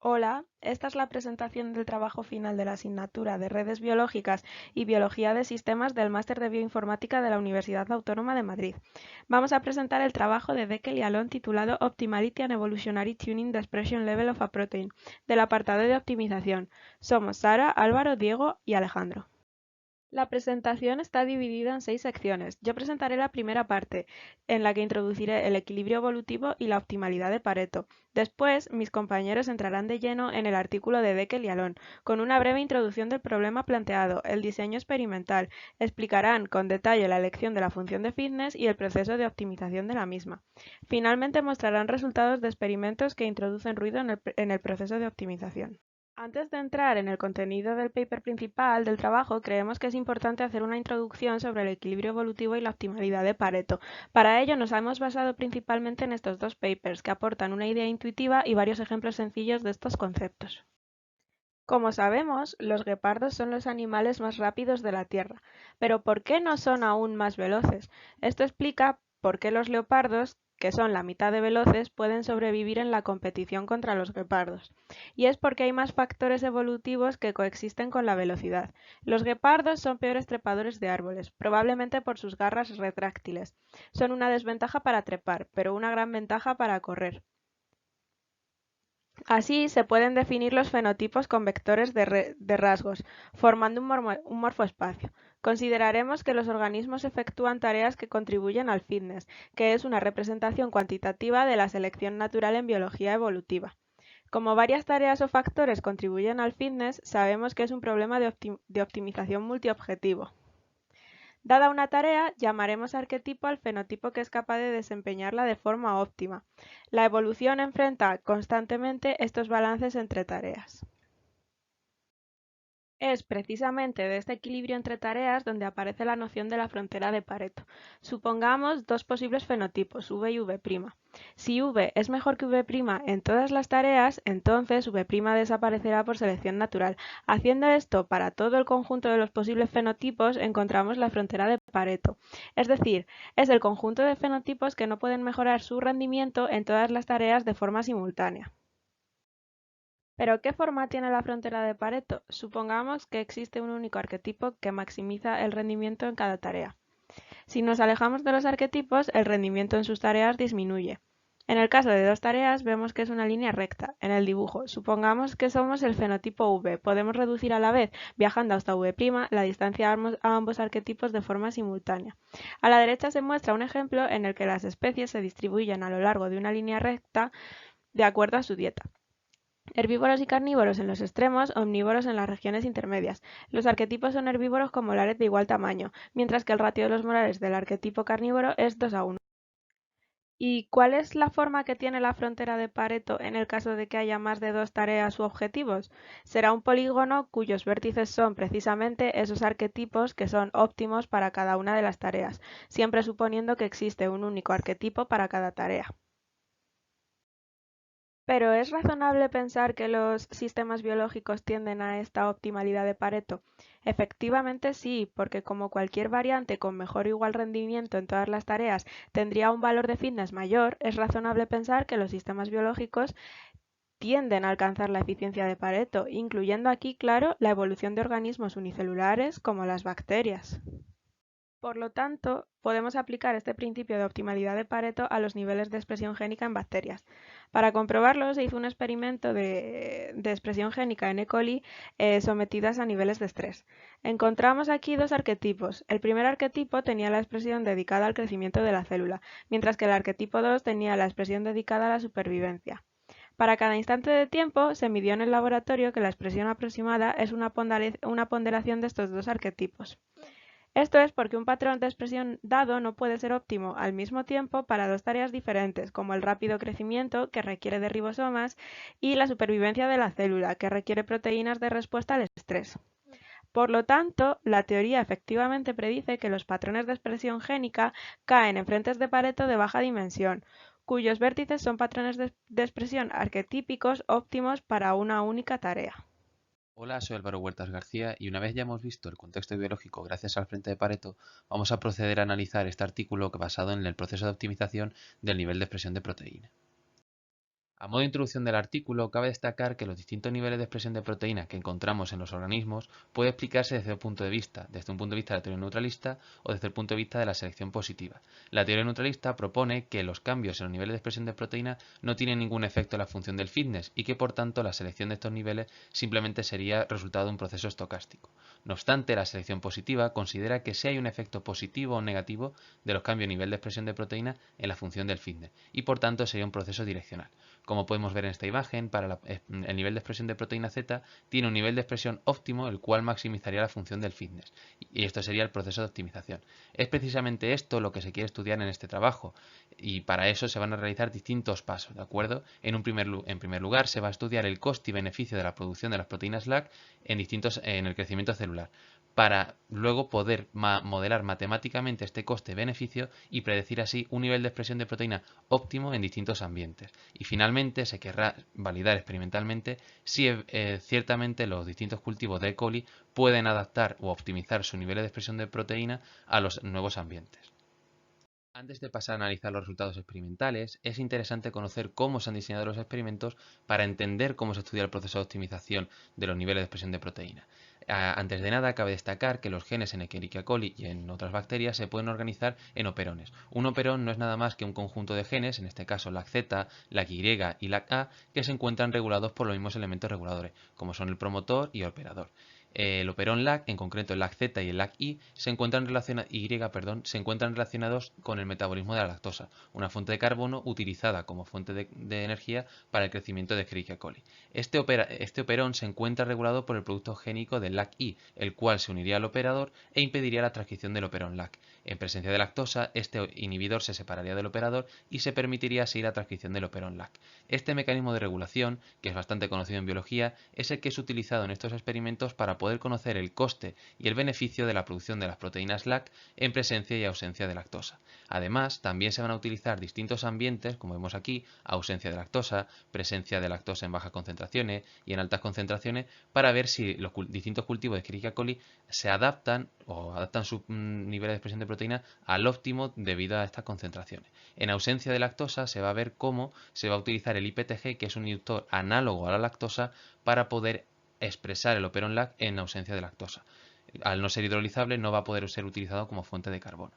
Hola, esta es la presentación del trabajo final de la asignatura de Redes Biológicas y Biología de Sistemas del Máster de Bioinformática de la Universidad Autónoma de Madrid. Vamos a presentar el trabajo de Deckel y Alon titulado Optimality and Evolutionary Tuning the Expression Level of a Protein, del apartado de optimización. Somos Sara, Álvaro, Diego y Alejandro. La presentación está dividida en 6 secciones. Yo presentaré la primera parte, en la que introduciré el equilibrio evolutivo y la optimalidad de Pareto. Después, mis compañeros entrarán de lleno en el artículo de Deckel y Alon, con una breve introducción del problema planteado, el diseño experimental, explicarán con detalle la elección de la función de fitness y el proceso de optimización de la misma. Finalmente mostrarán resultados de experimentos que introducen ruido en el proceso de optimización. Antes de entrar en el contenido del paper principal del trabajo, creemos que es importante hacer una introducción sobre el equilibrio evolutivo y la optimalidad de Pareto. Para ello nos hemos basado principalmente en estos dos papers, que aportan una idea intuitiva y varios ejemplos sencillos de estos conceptos. Como sabemos, los guepardos son los animales más rápidos de la Tierra, pero ¿por qué no son aún más veloces? Esto explica por qué los leopardos, que son la mitad de veloces, pueden sobrevivir en la competición contra los guepardos. Y es porque hay más factores evolutivos que coexisten con la velocidad. Los guepardos son peores trepadores de árboles, probablemente por sus garras retráctiles. Son una desventaja para trepar, pero una gran ventaja para correr. Así se pueden definir los fenotipos con vectores de rasgos, formando un morfoespacio. Consideraremos que los organismos efectúan tareas que contribuyen al fitness, que es una representación cuantitativa de la selección natural en biología evolutiva. Como varias tareas o factores contribuyen al fitness, sabemos que es un problema de optimización multiobjetivo. Dada una tarea, llamaremos arquetipo al fenotipo que es capaz de desempeñarla de forma óptima. La evolución enfrenta constantemente estos balances entre tareas. Es precisamente de este equilibrio entre tareas donde aparece la noción de la frontera de Pareto. Supongamos dos posibles fenotipos, V y V'. Si V es mejor que V' en todas las tareas, entonces V' desaparecerá por selección natural. Haciendo esto para todo el conjunto de los posibles fenotipos, encontramos la frontera de Pareto. Es decir, es el conjunto de fenotipos que no pueden mejorar su rendimiento en todas las tareas de forma simultánea. ¿Pero qué forma tiene la frontera de Pareto? Supongamos que existe un único arquetipo que maximiza el rendimiento en cada tarea. Si nos alejamos de los arquetipos, el rendimiento en sus tareas disminuye. En el caso de dos tareas, vemos que es una línea recta. En el dibujo, supongamos que somos el fenotipo V. Podemos reducir a la vez, viajando hasta V', la distancia a ambos arquetipos de forma simultánea. A la derecha se muestra un ejemplo en el que las especies se distribuyen a lo largo de una línea recta de acuerdo a su dieta. Herbívoros y carnívoros en los extremos, omnívoros en las regiones intermedias. Los arquetipos son herbívoros con molares de igual tamaño, mientras que el ratio de los molares del arquetipo carnívoro es 2:1. ¿Y cuál es la forma que tiene la frontera de Pareto en el caso de que haya más de dos tareas u objetivos? Será un polígono cuyos vértices son precisamente esos arquetipos que son óptimos para cada una de las tareas, siempre suponiendo que existe un único arquetipo para cada tarea. Pero ¿es razonable pensar que los sistemas biológicos tienden a esta optimalidad de Pareto? Efectivamente sí, porque como cualquier variante con mejor o igual rendimiento en todas las tareas tendría un valor de fitness mayor, es razonable pensar que los sistemas biológicos tienden a alcanzar la eficiencia de Pareto, incluyendo aquí, claro, la evolución de organismos unicelulares como las bacterias. Por lo tanto, podemos aplicar este principio de optimalidad de Pareto a los niveles de expresión génica en bacterias. Para comprobarlo, se hizo un experimento de expresión génica en E. coli sometidas a niveles de estrés. Encontramos aquí dos arquetipos. El primer arquetipo tenía la expresión dedicada al crecimiento de la célula, mientras que el arquetipo 2 tenía la expresión dedicada a la supervivencia. Para cada instante de tiempo, se midió en el laboratorio que la expresión aproximada es una ponderación de estos dos arquetipos. Esto es porque un patrón de expresión dado no puede ser óptimo al mismo tiempo para dos tareas diferentes, como el rápido crecimiento, que requiere de ribosomas, y la supervivencia de la célula, que requiere proteínas de respuesta al estrés. Por lo tanto, la teoría efectivamente predice que los patrones de expresión génica caen en frentes de Pareto de baja dimensión, cuyos vértices son patrones de expresión arquetípicos óptimos para una única tarea. Hola, soy Álvaro Huertas García y una vez ya hemos visto el contexto biológico gracias al frente de Pareto, vamos a proceder a analizar este artículo basado en el proceso de optimización del nivel de expresión de proteína. A modo de introducción del artículo, cabe destacar que los distintos niveles de expresión de proteínas que encontramos en los organismos puede explicarse desde un punto de vista, desde un punto de vista de la teoría neutralista o desde el punto de vista de la selección positiva. La teoría neutralista propone que los cambios en los niveles de expresión de proteína no tienen ningún efecto en la función del fitness y que por tanto la selección de estos niveles simplemente sería resultado de un proceso estocástico. No obstante, la selección positiva considera que sí hay un efecto positivo o negativo de los cambios en nivel de expresión de proteína en la función del fitness y por tanto sería un proceso direccional. Como podemos ver en esta imagen, el nivel de expresión de proteína Z tiene un nivel de expresión óptimo, el cual maximizaría la función del fitness. Y esto sería el proceso de optimización. Es precisamente esto lo que se quiere estudiar en este trabajo. Y para eso se van a realizar distintos pasos, ¿de acuerdo? En primer lugar, se va a estudiar el coste y beneficio de la producción de las proteínas LAC en el crecimiento celular, para luego poder modelar matemáticamente este coste-beneficio y predecir así un nivel de expresión de proteína óptimo en distintos ambientes. Y finalmente se querrá validar experimentalmente si ciertamente los distintos cultivos de E. coli pueden adaptar o optimizar su nivel de expresión de proteína a los nuevos ambientes. Antes de pasar a analizar los resultados experimentales, es interesante conocer cómo se han diseñado los experimentos para entender cómo se estudia el proceso de optimización de los niveles de expresión de proteína. Antes de nada, cabe destacar que los genes en Escherichia coli y en otras bacterias se pueden organizar en operones. Un operón no es nada más que un conjunto de genes, en este caso LAC-Z, LAC-Y y LAC-A, que se encuentran regulados por los mismos elementos reguladores, como son el promotor y el operador. El operón LAC, en concreto el LAC-Z y el LAC-Y, se encuentran relacionados con el metabolismo de la lactosa, una fuente de carbono utilizada como fuente de energía para el crecimiento de Escherichia coli. Este operón se encuentra regulado por el producto génico del LAC-I, el cual se uniría al operador e impediría la transcripción del operón LAC. En presencia de lactosa, este inhibidor se separaría del operador y se permitiría así la transcripción del operón LAC. Este mecanismo de regulación, que es bastante conocido en biología, es el que es utilizado en estos experimentos para poder conocer el coste y el beneficio de la producción de las proteínas LAC en presencia y ausencia de lactosa. Además, también se van a utilizar distintos ambientes, como vemos aquí, ausencia de lactosa, presencia de lactosa en bajas concentraciones y en altas concentraciones, para ver si los distintos cultivos de Escherichia coli se adaptan o adaptan su nivel de expresión de proteína al óptimo debido a estas concentraciones. En ausencia de lactosa se va a ver cómo se va a utilizar el IPTG, que es un inductor análogo a la lactosa, para poder expresar el operón LAC en ausencia de lactosa. Al no ser hidrolizable, no va a poder ser utilizado como fuente de carbono.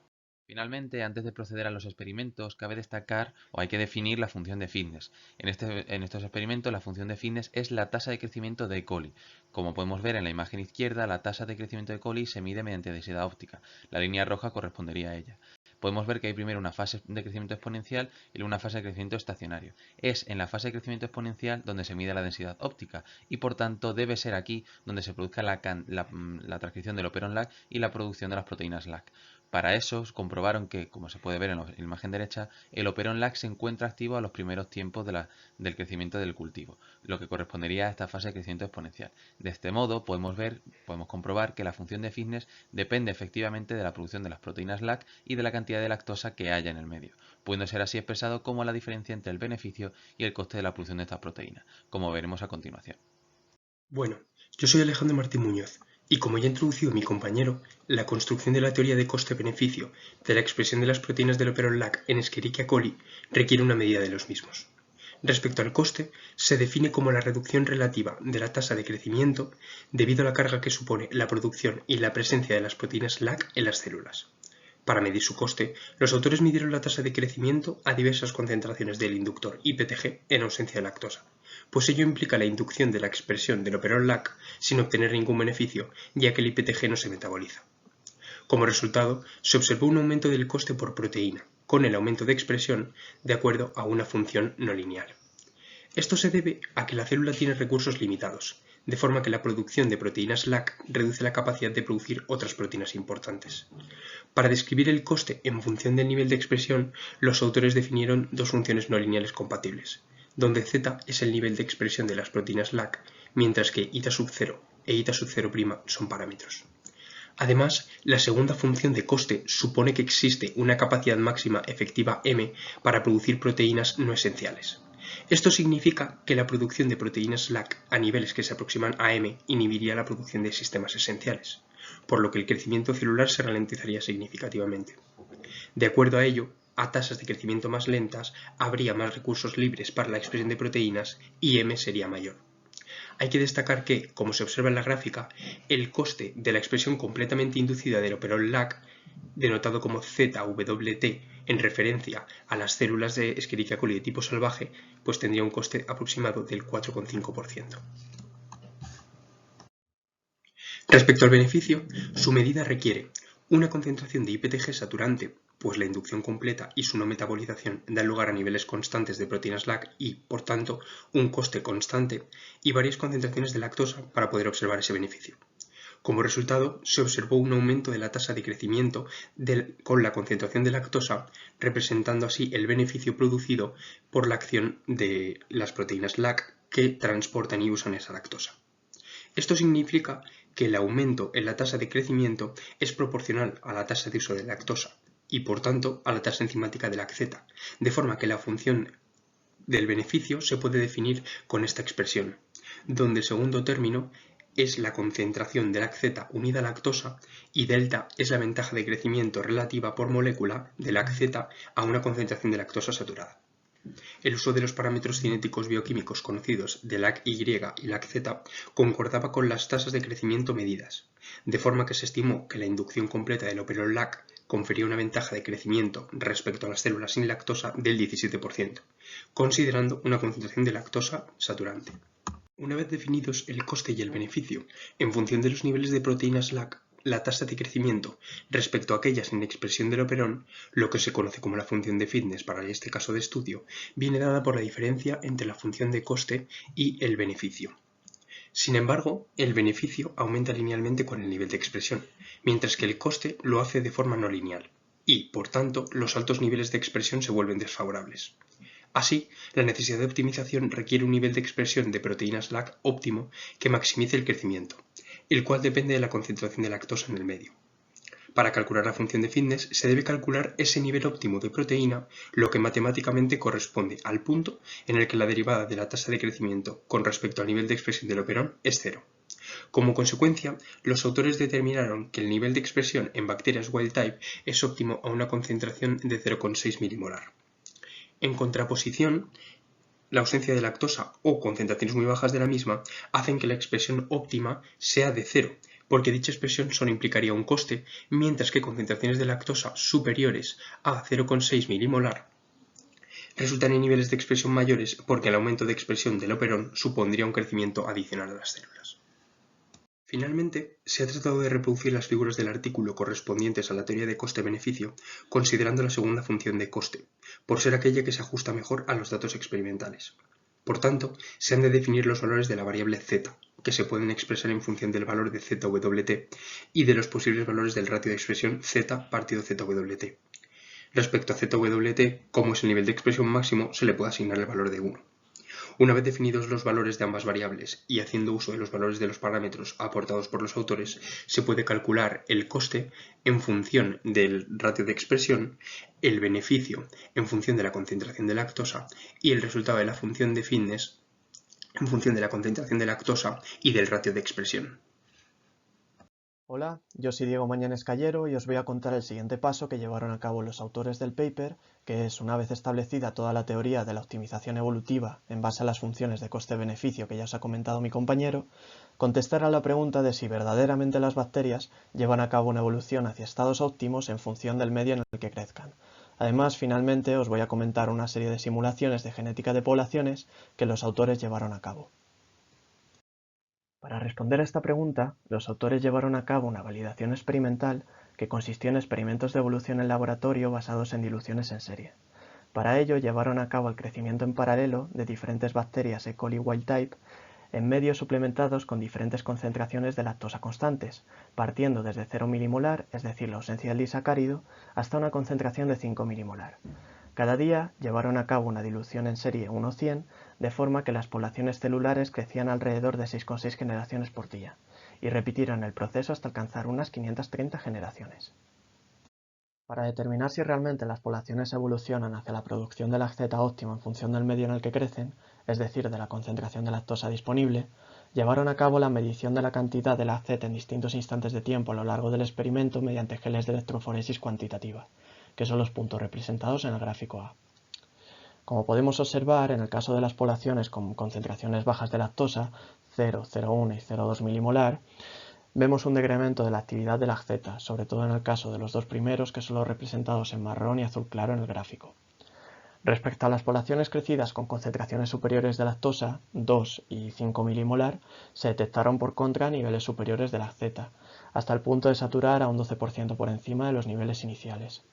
Finalmente, antes de proceder a los experimentos, cabe destacar o hay que definir la función de fitness. En estos experimentos, la función de fitness es la tasa de crecimiento de E. coli. Como podemos ver en la imagen izquierda, la tasa de crecimiento de E. coli se mide mediante densidad óptica. La línea roja correspondería a ella. Podemos ver que hay primero una fase de crecimiento exponencial y luego una fase de crecimiento estacionario. Es en la fase de crecimiento exponencial donde se mide la densidad óptica y por tanto debe ser aquí donde se produzca la transcripción del operón LAC y la producción de las proteínas LAC. Para eso comprobaron que, como se puede ver en la imagen derecha, el operón LAC se encuentra activo a los primeros tiempos del crecimiento del cultivo, lo que correspondería a esta fase de crecimiento exponencial. De este modo podemos comprobar que la función de fitness depende efectivamente de la producción de las proteínas LAC y de la cantidad de lactosa que haya en el medio, pudiendo ser así expresado como la diferencia entre el beneficio y el coste de la producción de estas proteínas, como veremos a continuación. Bueno, yo soy Alejandro Martín Muñoz, y como ya ha introducido mi compañero, la construcción de la teoría de coste-beneficio de la expresión de las proteínas del operón LAC en Escherichia coli requiere una medida de los mismos. Respecto al coste, se define como la reducción relativa de la tasa de crecimiento debido a la carga que supone la producción y la presencia de las proteínas LAC en las células. Para medir su coste, los autores midieron la tasa de crecimiento a diversas concentraciones del inductor IPTG en ausencia de lactosa, pues ello implica la inducción de la expresión del operón LAC sin obtener ningún beneficio, ya que el IPTG no se metaboliza. Como resultado, se observó un aumento del coste por proteína, con el aumento de expresión de acuerdo a una función no lineal. Esto se debe a que la célula tiene recursos limitados, de forma que la producción de proteínas LAC reduce la capacidad de producir otras proteínas importantes. Para describir el coste en función del nivel de expresión, los autores definieron dos funciones no lineales compatibles, donde z es el nivel de expresión de las proteínas LAC, mientras que η sub 0 e η sub 0' son parámetros. Además, la segunda función de coste supone que existe una capacidad máxima efectiva m para producir proteínas no esenciales. Esto significa que la producción de proteínas LAC a niveles que se aproximan a m inhibiría la producción de sistemas esenciales, por lo que el crecimiento celular se ralentizaría significativamente. De acuerdo a ello, a tasas de crecimiento más lentas, habría más recursos libres para la expresión de proteínas y M sería mayor. Hay que destacar que, como se observa en la gráfica, el coste de la expresión completamente inducida del operón LAC, denotado como ZWT en referencia a las células de Escherichia coli de tipo salvaje, pues tendría un coste aproximado del 4,5%. Respecto al beneficio, su medida requiere una concentración de IPTG saturante, pues la inducción completa y su no metabolización dan lugar a niveles constantes de proteínas LAC y, por tanto, un coste constante, y varias concentraciones de lactosa para poder observar ese beneficio. Como resultado, se observó un aumento de la tasa de crecimiento con la concentración de lactosa, representando así el beneficio producido por la acción de las proteínas LAC que transportan y usan esa lactosa. Esto significa que el aumento en la tasa de crecimiento es proporcional a la tasa de uso de lactosa y, por tanto, a la tasa enzimática de lacteta, de forma que la función del beneficio se puede definir con esta expresión, donde el segundo término es la concentración de lacteta unida a lactosa y delta es la ventaja de crecimiento relativa por molécula de lacteta a una concentración de lactosa saturada. El uso de los parámetros cinéticos bioquímicos conocidos de LAC-Y y LAC-Z concordaba con las tasas de crecimiento medidas, de forma que se estimó que la inducción completa del operón LAC confería una ventaja de crecimiento respecto a las células sin lactosa del 17%, considerando una concentración de lactosa saturante. Una vez definidos el coste y el beneficio, en función de los niveles de proteínas LAC, la tasa de crecimiento respecto a aquellas en expresión del operón, lo que se conoce como la función de fitness para este caso de estudio, viene dada por la diferencia entre la función de coste y el beneficio. Sin embargo, el beneficio aumenta linealmente con el nivel de expresión, mientras que el coste lo hace de forma no lineal, y, por tanto, los altos niveles de expresión se vuelven desfavorables. Así, la necesidad de optimización requiere un nivel de expresión de proteínas LAC óptimo que maximice el crecimiento, el cual depende de la concentración de lactosa en el medio. Para calcular la función de fitness se debe calcular ese nivel óptimo de proteína, lo que matemáticamente corresponde al punto en el que la derivada de la tasa de crecimiento con respecto al nivel de expresión del operón es cero. Como consecuencia, los autores determinaron que el nivel de expresión en bacterias wild type es óptimo a una concentración de 0,6 milimolar. En contraposición, la ausencia de lactosa o concentraciones muy bajas de la misma hacen que la expresión óptima sea de cero, porque dicha expresión solo implicaría un coste, mientras que concentraciones de lactosa superiores a 0,6 milimolar resultan en niveles de expresión mayores porque el aumento de expresión del operón supondría un crecimiento adicional a las células. Finalmente, se ha tratado de reproducir las figuras del artículo correspondientes a la teoría de coste-beneficio, considerando la segunda función de coste, por ser aquella que se ajusta mejor a los datos experimentales. Por tanto, se han de definir los valores de la variable z, que se pueden expresar en función del valor de ZWT y de los posibles valores del ratio de expresión z partido ZWT. Respecto a ZWT, como es el nivel de expresión máximo, se le puede asignar el valor de 1. Una vez definidos los valores de ambas variables y haciendo uso de los valores de los parámetros aportados por los autores, se puede calcular el coste en función del ratio de expresión, el beneficio en función de la concentración de lactosa y el resultado de la función de fitness en función de la concentración de lactosa y del ratio de expresión. Hola, yo soy Diego Mañanes Callero y os voy a contar el siguiente paso que llevaron a cabo los autores del paper, que es, una vez establecida toda la teoría de la optimización evolutiva en base a las funciones de coste-beneficio que ya os ha comentado mi compañero, contestar a la pregunta de si verdaderamente las bacterias llevan a cabo una evolución hacia estados óptimos en función del medio en el que crezcan. Además, finalmente os voy a comentar una serie de simulaciones de genética de poblaciones que los autores llevaron a cabo. Para responder a esta pregunta, los autores llevaron a cabo una validación experimental que consistió en experimentos de evolución en laboratorio basados en diluciones en serie. Para ello llevaron a cabo el crecimiento en paralelo de diferentes bacterias E. coli wild type en medios suplementados con diferentes concentraciones de lactosa constantes, partiendo desde 0 milimolar, es decir, la ausencia del disacárido, hasta una concentración de 5 milimolar. Cada día llevaron a cabo una dilución en serie 1:100, de forma que las poblaciones celulares crecían alrededor de 6,6 generaciones por día, y repitieron el proceso hasta alcanzar unas 530 generaciones. Para determinar si realmente las poblaciones evolucionan hacia la producción de lacteta óptima en función del medio en el que crecen, es decir, de la concentración de lactosa disponible, llevaron a cabo la medición de la cantidad de lacteta en distintos instantes de tiempo a lo largo del experimento mediante geles de electroforesis cuantitativa, que son los puntos representados en el gráfico A. Como podemos observar, en el caso de las poblaciones con concentraciones bajas de lactosa, 0, 0,1 y 0,2 milimolar, vemos un decremento de la actividad de lacteta, sobre todo en el caso de los dos primeros, que son los representados en marrón y azul claro en el gráfico. Respecto a las poblaciones crecidas con concentraciones superiores de lactosa, 2 y 5 milimolar, se detectaron por contra niveles superiores de lacteta, hasta el punto de saturar a un 12% por encima de los niveles iniciales.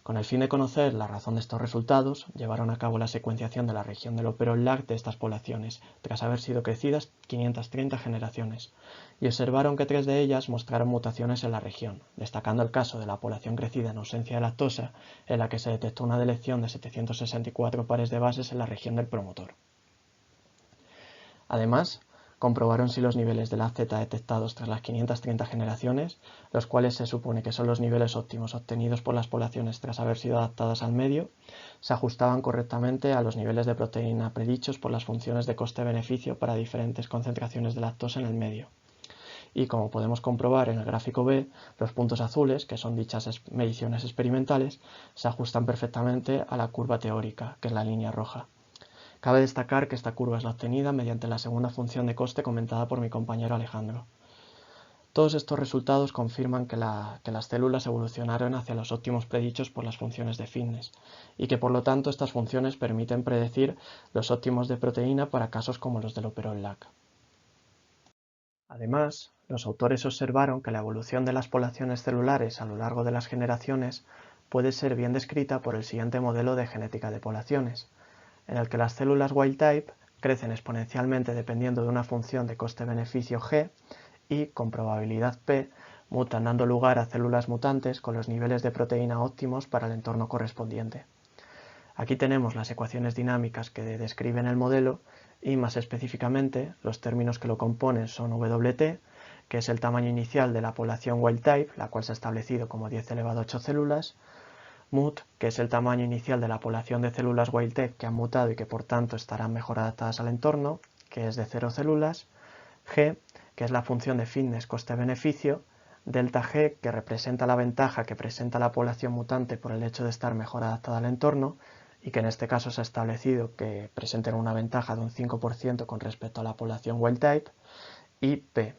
Con el fin de conocer la razón de estos resultados, llevaron a cabo la secuenciación de la región del Operol-Lac de estas poblaciones, tras haber sido crecidas 530 generaciones, y observaron que 3 de ellas mostraron mutaciones en la región, destacando el caso de la población crecida en ausencia de lactosa, en la que se detectó una delección de 764 pares de bases en la región del promotor. Además, comprobaron si los niveles de lacteta detectados tras las 530 generaciones, los cuales se supone que son los niveles óptimos obtenidos por las poblaciones tras haber sido adaptadas al medio, se ajustaban correctamente a los niveles de proteína predichos por las funciones de coste-beneficio para diferentes concentraciones de lactosa en el medio. Y como podemos comprobar en el gráfico B, los puntos azules, que son dichas mediciones experimentales, se ajustan perfectamente a la curva teórica, que es la línea roja. Cabe destacar que esta curva es la obtenida mediante la segunda función de coste comentada por mi compañero Alejandro. Todos estos resultados confirman que las células evolucionaron hacia los óptimos predichos por las funciones de fitness, y que por lo tanto estas funciones permiten predecir los óptimos de proteína para casos como los del Operol-Lac. Además, los autores observaron que la evolución de las poblaciones celulares a lo largo de las generaciones puede ser bien descrita por el siguiente modelo de genética de poblaciones, en el que las células wild type crecen exponencialmente dependiendo de una función de coste-beneficio G y, con probabilidad P, mutan dando lugar a células mutantes con los niveles de proteína óptimos para el entorno correspondiente. Aquí tenemos las ecuaciones dinámicas que describen el modelo y, más específicamente, los términos que lo componen son WT, que es el tamaño inicial de la población wild type, la cual se ha establecido como 10 elevado a 8 células, MUT, que es el tamaño inicial de la población de células wild type que han mutado y que por tanto estarán mejor adaptadas al entorno, que es de 0 células, G, que es la función de fitness coste-beneficio, delta G, que representa la ventaja que presenta la población mutante por el hecho de estar mejor adaptada al entorno, y que en este caso se ha establecido que presenten una ventaja de un 5% con respecto a la población wild type, y P,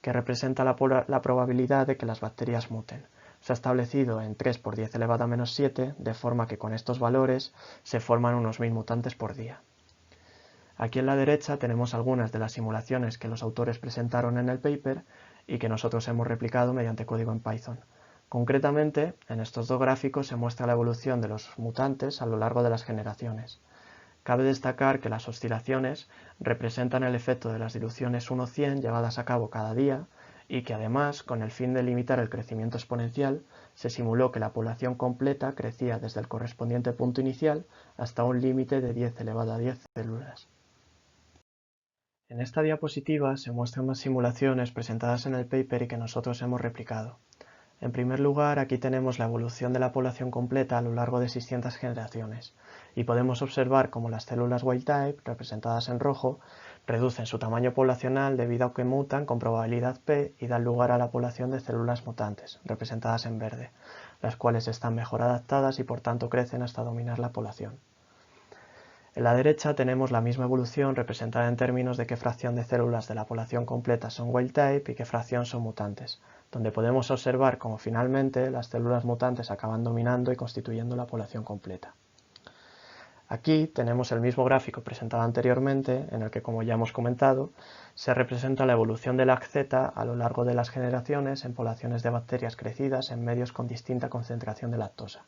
que representa la probabilidad de que las bacterias muten. Se ha establecido en 3 por 10 elevado a menos 7, de forma que con estos valores se forman unos 1000 mutantes por día. Aquí en la derecha tenemos algunas de las simulaciones que los autores presentaron en el paper y que nosotros hemos replicado mediante código en Python. Concretamente, en estos dos gráficos se muestra la evolución de los mutantes a lo largo de las generaciones. Cabe destacar que las oscilaciones representan el efecto de las diluciones 1-100 llevadas a cabo cada día y que además, con el fin de limitar el crecimiento exponencial, se simuló que la población completa crecía desde el correspondiente punto inicial hasta un límite de 10 elevado a 10 células. En esta diapositiva se muestran unas simulaciones presentadas en el paper y que nosotros hemos replicado. En primer lugar, aquí tenemos la evolución de la población completa a lo largo de 600 generaciones, y podemos observar cómo las células wild type, representadas en rojo, reducen su tamaño poblacional debido a que mutan con probabilidad P y dan lugar a la población de células mutantes, representadas en verde, las cuales están mejor adaptadas y por tanto crecen hasta dominar la población. En la derecha tenemos la misma evolución representada en términos de qué fracción de células de la población completa son wild type y qué fracción son mutantes, donde podemos observar cómo finalmente las células mutantes acaban dominando y constituyendo la población completa. Aquí tenemos el mismo gráfico presentado anteriormente, en el que, como ya hemos comentado, se representa la evolución de la lacteta a lo largo de las generaciones en poblaciones de bacterias crecidas en medios con distinta concentración de lactosa.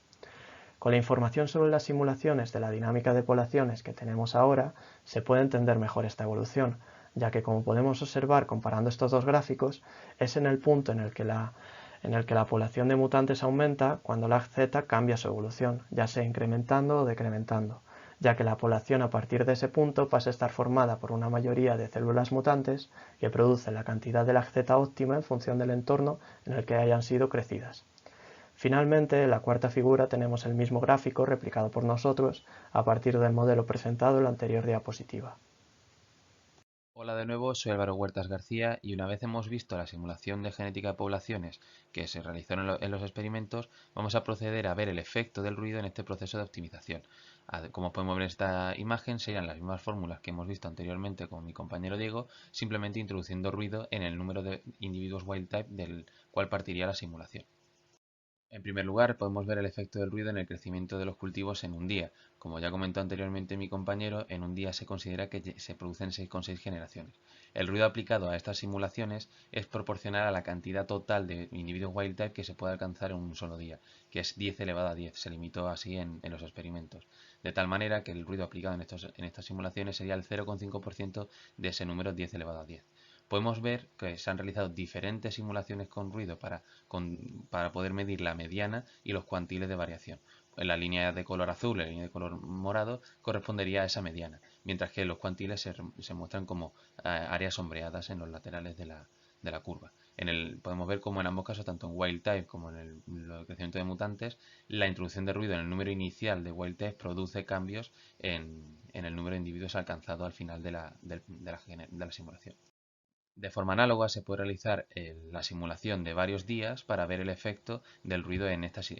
Con la información sobre las simulaciones de la dinámica de poblaciones que tenemos ahora, se puede entender mejor esta evolución, ya que, como podemos observar comparando estos dos gráficos, es en el punto en el que la población de mutantes aumenta cuando la lacteta cambia su evolución, ya sea incrementando o decrementando, ya que la población a partir de ese punto pasa a estar formada por una mayoría de células mutantes que producen la cantidad de lacteta óptima en función del entorno en el que hayan sido crecidas. Finalmente, en la cuarta figura tenemos el mismo gráfico replicado por nosotros a partir del modelo presentado en la anterior diapositiva. Hola de nuevo, soy Álvaro Huertas García y una vez hemos visto la simulación de genética de poblaciones que se realizó en los experimentos, vamos a proceder a ver el efecto del ruido en este proceso de optimización. Como podemos ver en esta imagen, serían las mismas fórmulas que hemos visto anteriormente con mi compañero Diego, simplemente introduciendo ruido en el número de individuos wild type del cual partiría la simulación. En primer lugar, podemos ver el efecto del ruido en el crecimiento de los cultivos en un día. Como ya comentó anteriormente mi compañero, en un día se considera que se producen 6,6 generaciones. El ruido aplicado a estas simulaciones es proporcional a la cantidad total de individuos wild type que se puede alcanzar en un solo día, que es 10 elevado a 10. Se limitó así en los experimentos. De tal manera que el ruido aplicado en estas simulaciones sería el 0,5% de ese número 10 elevado a 10. Podemos ver que se han realizado diferentes simulaciones con ruido para poder medir la mediana y los cuantiles de variación. En la línea de color azul, la línea de color morado, correspondería a esa mediana, mientras que los cuantiles se muestran como áreas sombreadas en los laterales de la curva. Podemos ver como en ambos casos, tanto en wild type como en el crecimiento de mutantes, la introducción de ruido en el número inicial de wild type produce cambios en el número de individuos alcanzado al final de la simulación. De forma análoga se puede realizar la simulación de varios días para ver el efecto del ruido en estos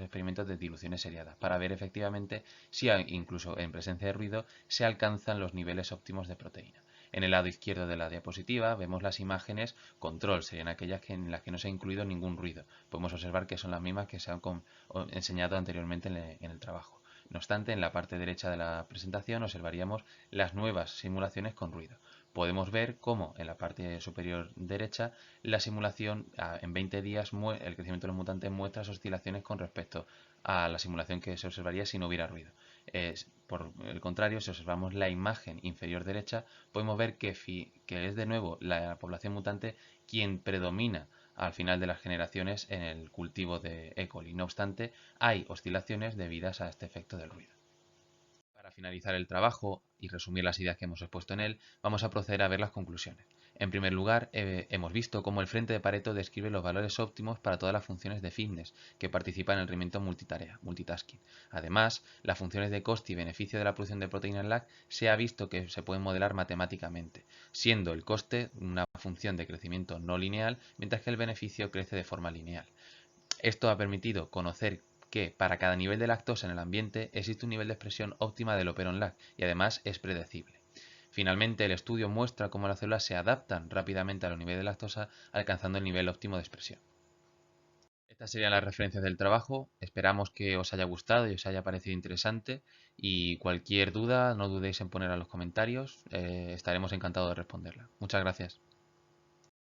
experimentos de diluciones seriadas, para ver efectivamente si incluso en presencia de ruido se alcanzan los niveles óptimos de proteína. En el lado izquierdo de la diapositiva vemos las imágenes control, serían aquellas en las que no se ha incluido ningún ruido. Podemos observar que son las mismas que se han enseñado anteriormente en el trabajo. No obstante, en la parte derecha de la presentación observaríamos las nuevas simulaciones con ruido. Podemos ver cómo en la parte superior derecha la simulación en 20 días el crecimiento de los mutantes muestra esas oscilaciones con respecto a la simulación que se observaría si no hubiera ruido. Por el contrario, si observamos la imagen inferior derecha, podemos ver que es de nuevo la población mutante quien predomina al final de las generaciones en el cultivo de E. coli. No obstante, hay oscilaciones debidas a este efecto del ruido. Para finalizar el trabajo y resumir las ideas que hemos expuesto en él, vamos a proceder a ver las conclusiones. En primer lugar, hemos visto cómo el frente de Pareto describe los valores óptimos para todas las funciones de fitness que participan en el rendimiento multitarea, multitasking. Además, las funciones de coste y beneficio de la producción de proteína en LAC se ha visto que se pueden modelar matemáticamente, siendo el coste una función de crecimiento no lineal, mientras que el beneficio crece de forma lineal. Esto ha permitido conocer que para cada nivel de lactosa en el ambiente existe un nivel de expresión óptima del operon LAC y además es predecible. Finalmente, el estudio muestra cómo las células se adaptan rápidamente a los niveles de lactosa alcanzando el nivel óptimo de expresión. Estas serían las referencias del trabajo. Esperamos que os haya gustado y os haya parecido interesante y cualquier duda no dudéis en ponerla en los comentarios. Estaremos encantados de responderla. Muchas gracias.